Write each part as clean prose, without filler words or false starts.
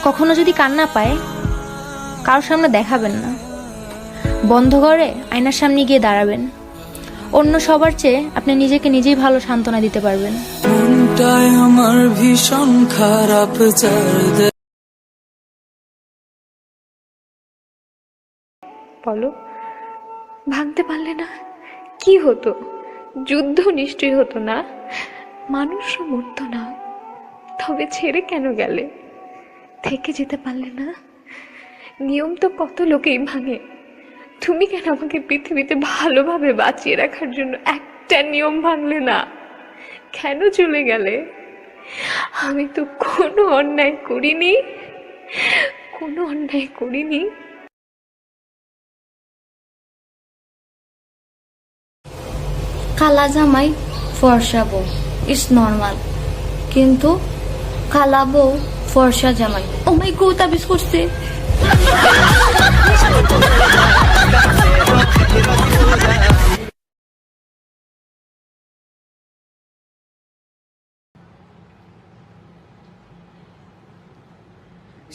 কখনো যদি কান্না পায় কারোর সামনে দেখাবেন না, বন্ধ করে আয়নার সামনে গিয়ে দাঁড়াবেন। অন্য সবার চেয়ে আপনি নিজেকে নিজেই ভালো সান্ত্বনা দিতে পারবেন। মনটাই আমার ভীষণ খারাপ বলো, ভাঙতে পারলে না কি হতো? যুদ্ধ নিশ্চয়ই হতো না, মানুষও মরতো না। তবে ছেড়ে কেন গেলে? থেকে যেতে পারলে না? নিয়ম তো কত লোকেই ভাঙে। তুমি কেন আমাকে পৃথিবীতে ভালোভাবে বাঁচিয়ে রাখার জন্য একটা নিয়ম ভাঙলে না? কেন চলে গেলে? আমি তো কোনো অন্যায় করিনি, কোনো অন্যায় করিনি। কালা জামাই ফর্সা বউ ইস নর্মাল, কিন্তু কালা বউ ফর্সা জামাই ও মাই গো তাবিজ করছে।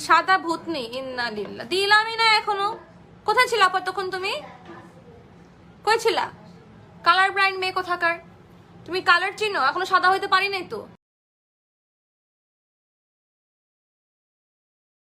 সাদা ভূতনি, ইন্না লিল্লাহ। দিলামই না এখনো। কোথায় ছিল আপা তখন? তুমি কই ছিলা? কালার ব্লাইন্ড মেয়ে কোথাকার। তুমি কালার চিনো? এখনো সাদা হইতে পারি নাই তো।